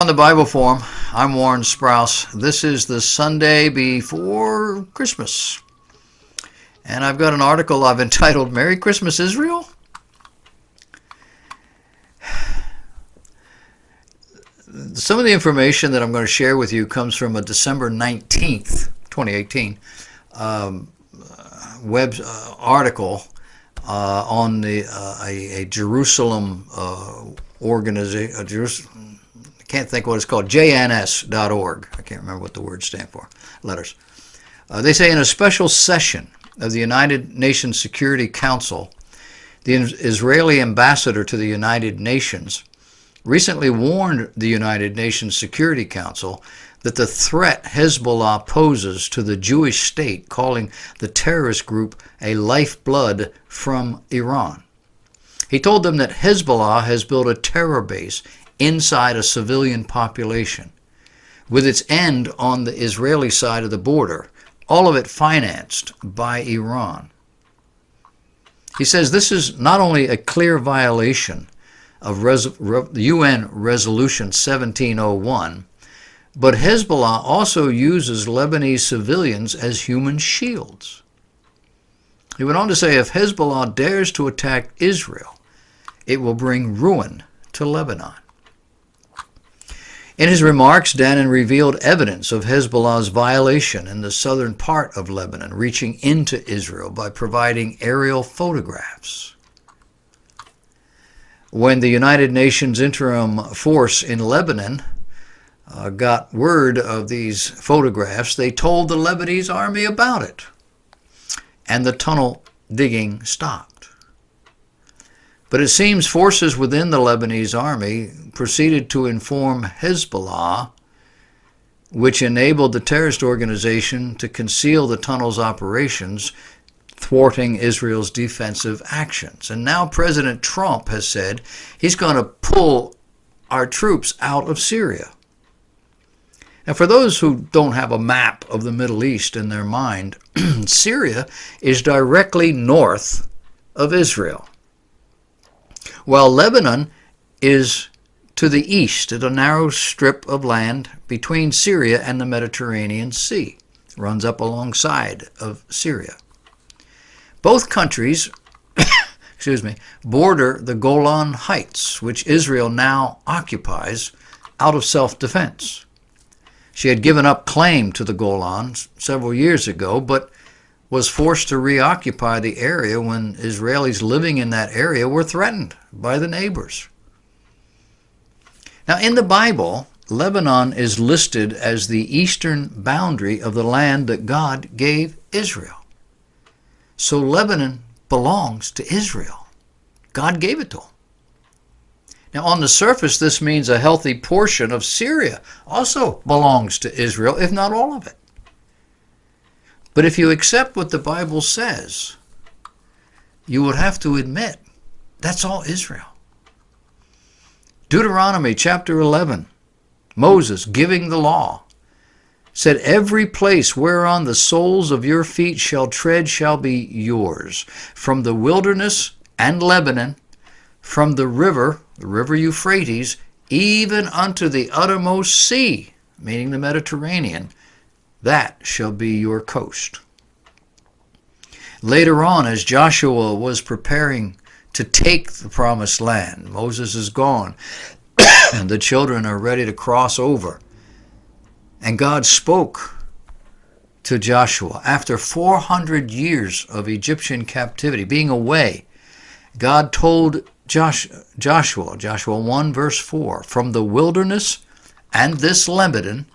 Welcome to Bible Forum. I'm Warren Sprouse. This is the Sunday before Christmas. And I've got an article I've entitled, Merry Christmas, Israel? Some of the information that I'm going to share with you comes from a December 19th, 2018 web article on a Jerusalem organization. I can't think what it's called, jns.org. I can't remember what the words stand for, letters. They say in a special session of the United Nations Security Council, the Israeli ambassador to the United Nations recently warned the United Nations Security Council that the threat Hezbollah poses to the Jewish state, calling the terrorist group a lifeblood from Iran. He told them that Hezbollah has built a terror base inside a civilian population, with its end on the Israeli side of the border, all of it financed by Iran. He says this is not only a clear violation of UN Resolution 1701, but Hezbollah also uses Lebanese civilians as human shields. He went on to say if Hezbollah dares to attack Israel, it will bring ruin to Lebanon. In his remarks, Danon revealed evidence of Hezbollah's violation in the southern part of Lebanon, reaching into Israel by providing aerial photographs. When the United Nations Interim Force in Lebanon got word of these photographs, they told the Lebanese army about it, and the tunnel digging stopped. But it seems forces within the Lebanese army proceeded to inform Hezbollah, which enabled the terrorist organization to conceal the tunnel's operations, thwarting Israel's defensive actions. And now President Trump has said he's going to pull our troops out of Syria. Now, for those who don't have a map of the Middle East in their mind, Syria is directly north of Israel, while Lebanon is to the east at a narrow strip of land between Syria and the Mediterranean Sea. It runs up alongside of Syria. Both countries border the Golan Heights, which Israel now occupies out of self-defense. She had given up claim to the Golan several years ago, but was forced to reoccupy the area when Israelis living in that area were threatened by the neighbors. Now, in the Bible, Lebanon is listed as the eastern boundary of the land that God gave Israel. So Lebanon belongs to Israel. God gave it to them. Now, on the surface, this means a healthy portion of Syria also belongs to Israel, if not all of it. But if you accept what the Bible says, you would have to admit that's all Israel. Deuteronomy chapter 11, Moses giving the law, said, every place whereon the soles of your feet shall tread shall be yours, from the wilderness and Lebanon, from the river Euphrates, even unto the uttermost sea, meaning the Mediterranean, that shall be your coast. Later on, as Joshua was preparing to take the promised land, Moses is gone, and the children are ready to cross over. And God spoke to Joshua. After 400 years of Egyptian captivity, being away, God told Joshua 1 verse 4, from the wilderness and this Lebanon,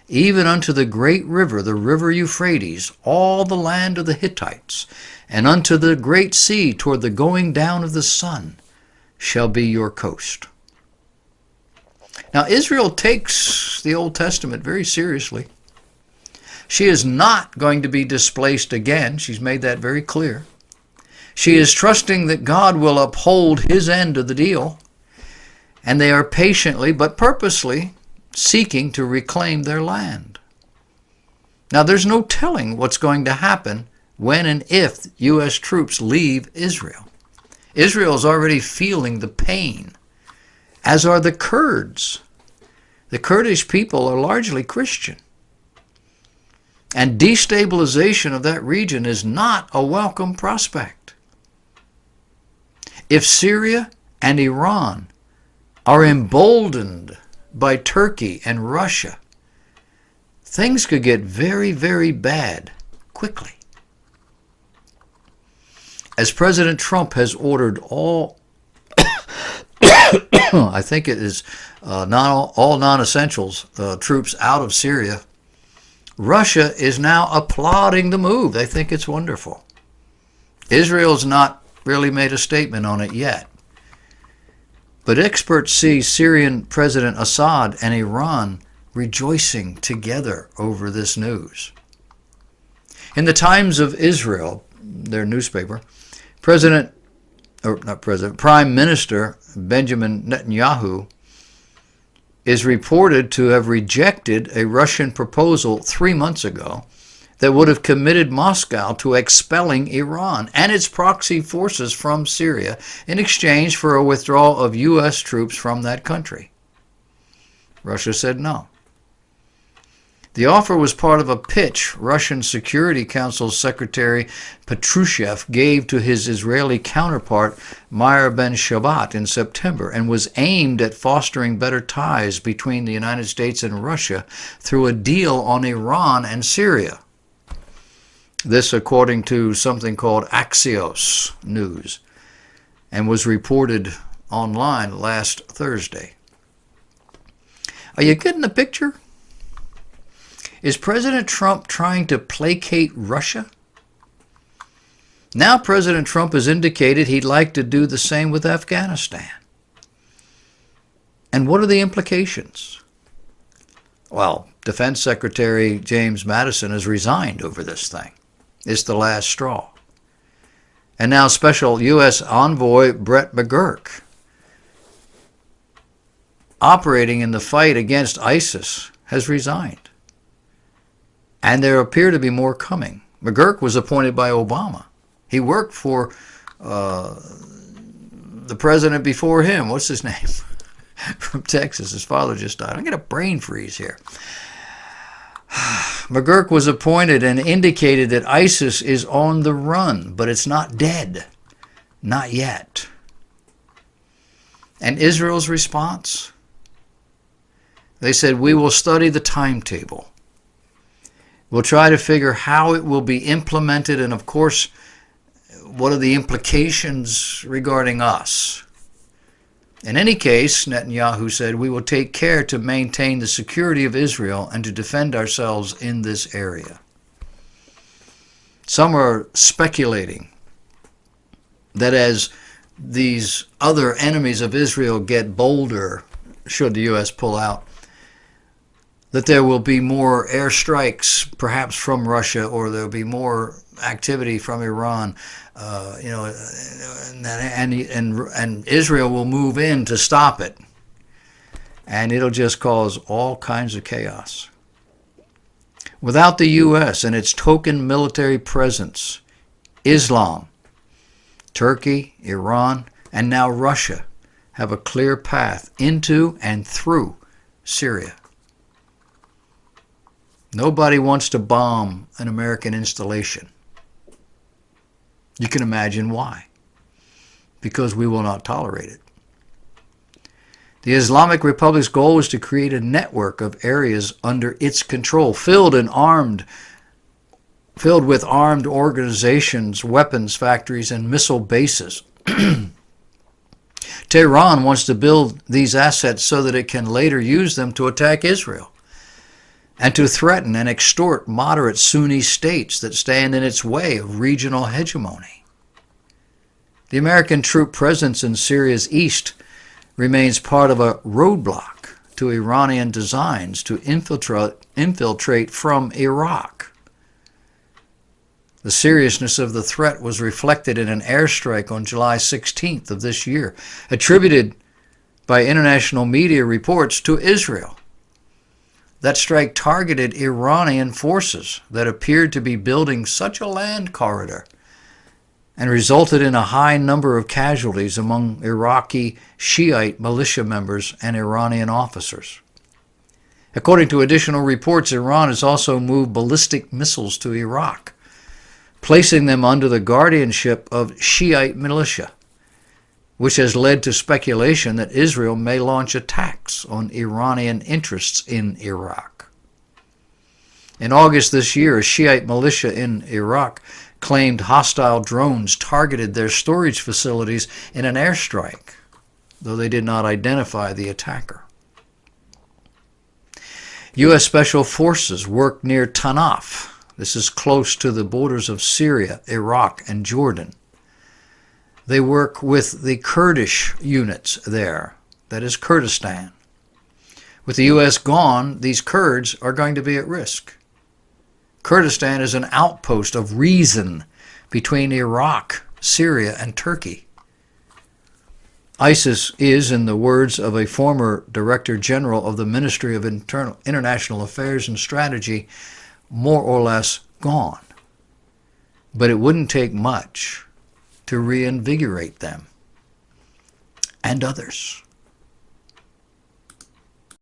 even unto the great river, the river Euphrates, all the land of the Hittites, and unto the great sea toward the going down of the sun, shall be your coast. Now, Israel takes the Old Testament very seriously. She is not going to be displaced again. She's made that very clear. She is trusting that God will uphold his end of the deal, and they are patiently but purposely seeking to reclaim their land. Now, there's no telling what's going to happen when and if U.S. troops leave Israel. Israel is already feeling the pain, as are the Kurds. The Kurdish people are largely Christian. And destabilization of that region is not a welcome prospect. If Syria and Iran are emboldened by Turkey and Russia, things could get very, very bad quickly. As President Trump has ordered all, I think it is not all non-essentials troops out of Syria, Russia is now applauding the move. They think it's wonderful. Israel's not really made a statement on it yet. But experts see Syrian President Assad and Iran rejoicing together over this news. In the Times of Israel, their newspaper, Prime Minister Benjamin Netanyahu is reported to have rejected a Russian proposal 3 months ago that would have committed Moscow to expelling Iran and its proxy forces from Syria in exchange for a withdrawal of U.S. troops from that country. Russia said no. The offer was part of a pitch Russian Security Council Secretary Patrushev gave to his Israeli counterpart Meir Ben-Shabbat in September and was aimed at fostering better ties between the United States and Russia through a deal on Iran and Syria. This according to something called Axios News, and was reported online last Thursday. Are you getting the picture? Is President Trump trying to placate Russia? Now President Trump has indicated he'd like to do the same with Afghanistan. And what are the implications? Well, Defense Secretary James Madison has resigned over this thing. It's the last straw. And now Special U.S. Envoy Brett McGurk, operating in the fight against ISIS, has resigned. And there appear to be more coming. McGurk was appointed by Obama. He worked for the president before him. What's his name? From Texas. His father just died. I'm going to brain freeze here. McGurk was appointed and indicated that ISIS is on the run, but it's not dead. Not yet. And Israel's response? They said, we will study the timetable. We'll try to figure how it will be implemented, and of course, what are the implications regarding us. In any case, Netanyahu said, we will take care to maintain the security of Israel and to defend ourselves in this area. Some are speculating that as these other enemies of Israel get bolder, should the U.S. pull out, that there will be more airstrikes, perhaps from Russia, or there will be more activity from Iran, and Israel will move in to stop it, and it'll just cause all kinds of chaos. Without the U.S. and its token military presence, Islam, Turkey, Iran, and now Russia have a clear path into and through Syria. Nobody wants to bomb an American installation. You can imagine why. Because we will not tolerate it. The Islamic Republic's goal is to create a network of areas under its control, filled with armed organizations, weapons factories, and missile bases. Tehran wants to build these assets so that it can later use them to attack Israel and to threaten and extort moderate Sunni states that stand in its way of regional hegemony. The American troop presence in Syria's east remains part of a roadblock to Iranian designs to infiltrate from Iraq. The seriousness of the threat was reflected in an airstrike on July 16th of this year, attributed by international media reports to Israel. That strike targeted Iranian forces that appeared to be building such a land corridor and resulted in a high number of casualties among Iraqi Shiite militia members and Iranian officers. According to additional reports, Iran has also moved ballistic missiles to Iraq, placing them under the guardianship of Shiite militia, which has led to speculation that Israel may launch attacks on Iranian interests in Iraq. In August this year, a Shiite militia in Iraq claimed hostile drones targeted their storage facilities in an airstrike, though they did not identify the attacker. U.S. Special Forces worked near Tanaf. This is close to the borders of Syria, Iraq, and Jordan. They work with the Kurdish units there, that is Kurdistan. With the U.S. gone, these Kurds are going to be at risk. Kurdistan is an outpost of reason between Iraq, Syria, and Turkey. ISIS is, in the words of a former Director General of the Ministry of International Affairs and Strategy, more or less gone. But it wouldn't take much to reinvigorate them and others.